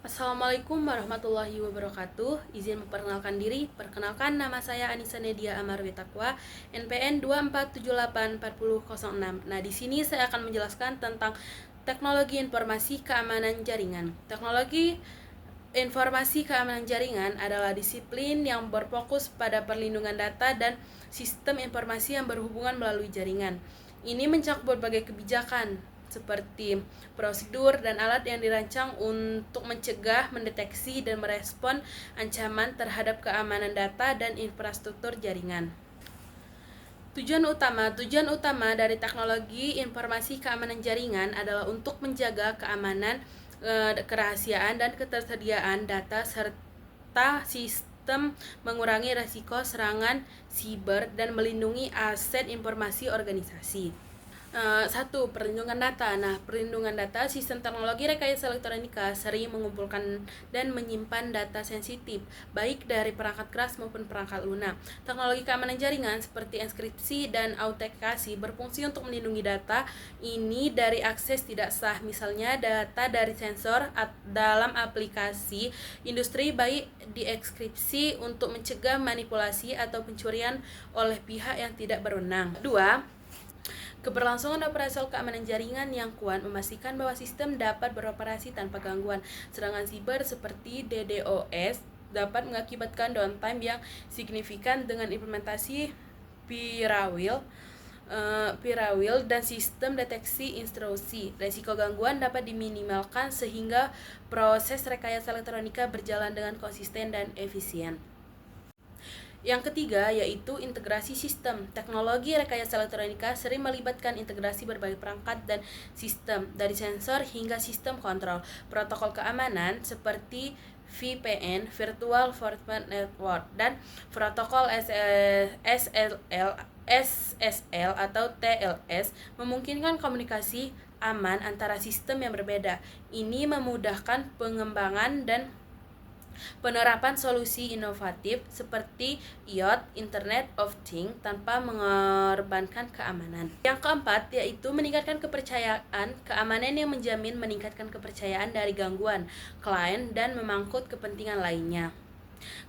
Assalamualaikum warahmatullahi wabarakatuh. Izin memperkenalkan diri. Perkenalkan, nama saya Anissa Nedia Amarwi Taqwa, NPN 24784006. Nah, di sini saya akan menjelaskan tentang teknologi informasi keamanan jaringan. Teknologi informasi keamanan jaringan adalah disiplin yang berfokus pada perlindungan data dan sistem informasi yang berhubungan melalui jaringan. Ini mencakup berbagai kebijakan seperti prosedur dan alat yang dirancang untuk mencegah, mendeteksi, dan merespon ancaman terhadap keamanan data dan infrastruktur jaringan. Tujuan utama dari teknologi informasi keamanan jaringan adalah untuk menjaga keamanan, kerahasiaan, dan ketersediaan data serta sistem, mengurangi risiko serangan siber, dan melindungi aset informasi organisasi. Satu, perlindungan data. Nah, perlindungan data, sistem teknologi rekayasa elektronika sering mengumpulkan dan menyimpan data sensitif, baik dari perangkat keras maupun perangkat lunak. Teknologi keamanan jaringan seperti enkripsi dan autentikasi berfungsi untuk melindungi data ini dari akses tidak sah, misalnya data dari sensor dalam aplikasi industri, baik dienkripsi untuk mencegah manipulasi atau pencurian oleh pihak yang tidak berwenang. Dua, keberlangsungan operasional keamanan jaringan yang kuat memastikan bahwa sistem dapat beroperasi tanpa gangguan. Serangan siber seperti DDoS dapat mengakibatkan downtime yang signifikan dengan implementasi Pirawil dan sistem deteksi intrusi. Risiko gangguan dapat diminimalkan sehingga proses rekayasa elektronika berjalan dengan konsisten dan efisien. Yang ketiga yaitu integrasi sistem. Teknologi rekayasa elektronika sering melibatkan integrasi berbagai perangkat dan sistem, dari sensor hingga sistem kontrol. Protokol keamanan seperti VPN, Virtual Private Network, dan protokol SSL atau TLS memungkinkan komunikasi aman antara sistem yang berbeda. Ini memudahkan pengembangan dan penerapan solusi inovatif seperti IoT, Internet of Things, tanpa mengorbankan keamanan. Yang keempat yaitu meningkatkan kepercayaan. Keamanan yang menjamin meningkatkan kepercayaan dari gangguan klien dan memangkut kepentingan lainnya.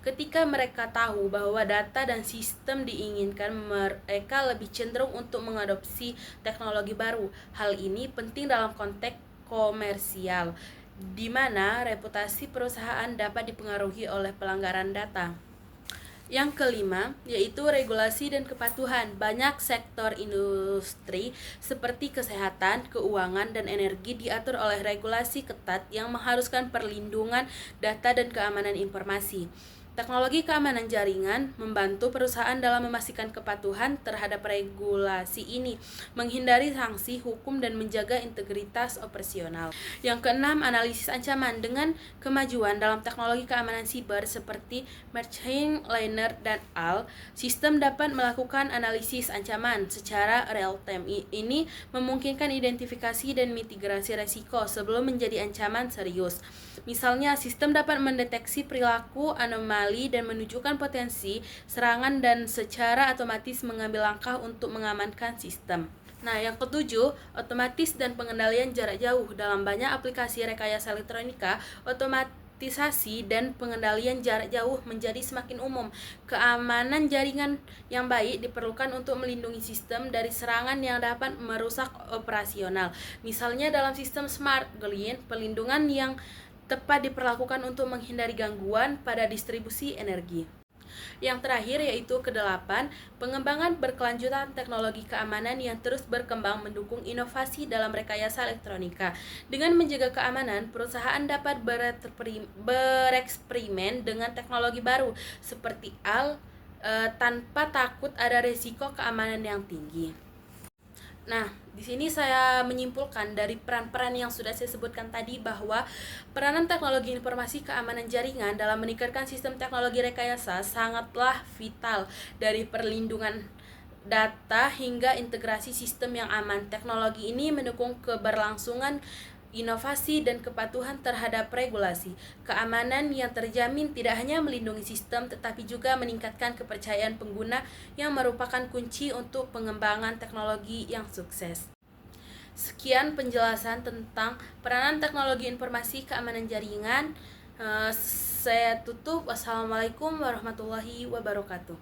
Ketika mereka tahu bahwa data dan sistem diinginkan, mereka lebih cenderung untuk mengadopsi teknologi baru. Hal ini penting dalam konteks komersial, di mana reputasi perusahaan dapat dipengaruhi oleh pelanggaran data. Yang kelima, yaitu regulasi dan kepatuhan. Banyak sektor industri seperti kesehatan, keuangan, dan energi diatur oleh regulasi ketat yang mengharuskan perlindungan data dan keamanan informasi. Teknologi keamanan jaringan membantu perusahaan dalam memastikan kepatuhan terhadap regulasi ini, menghindari sanksi hukum, dan menjaga integritas operasional. Yang keenam, analisis ancaman. Dengan kemajuan dalam teknologi keamanan siber seperti machine learning dan AI, sistem dapat melakukan analisis ancaman secara real time. Ini memungkinkan identifikasi dan mitigasi risiko sebelum menjadi ancaman serius. Misalnya, sistem dapat mendeteksi perilaku anomali dan menunjukkan potensi serangan dan secara otomatis mengambil langkah untuk mengamankan sistem. Nah, yang ketujuh, otomatis dan pengendalian jarak jauh. Dalam banyak aplikasi rekayasa elektronika, otomatisasi dan pengendalian jarak jauh menjadi semakin umum. Keamanan jaringan yang baik diperlukan untuk melindungi sistem dari serangan yang dapat merusak operasional. Misalnya dalam sistem smart grid, perlindungan yang tepat diperlakukan untuk menghindari gangguan pada distribusi energi. Yang terakhir yaitu kedelapan, pengembangan berkelanjutan teknologi keamanan yang terus berkembang mendukung inovasi dalam rekayasa elektronika. Dengan menjaga keamanan, perusahaan dapat bereksperimen dengan teknologi baru seperti AI tanpa takut ada risiko keamanan yang tinggi. Nah, di sini saya menyimpulkan dari peran-peran yang sudah saya sebutkan tadi bahwa peranan teknologi informasi keamanan jaringan dalam meningkatkan sistem teknologi rekayasa sangatlah vital, dari perlindungan data hingga integrasi sistem yang aman. Teknologi ini mendukung keberlangsungan inovasi dan kepatuhan terhadap regulasi. Keamanan yang terjamin tidak hanya melindungi sistem tetapi juga meningkatkan kepercayaan pengguna yang merupakan kunci untuk pengembangan teknologi yang sukses. Sekian penjelasan tentang peranan teknologi informasi keamanan jaringan. Saya tutup. Wassalamualaikum warahmatullahi wabarakatuh.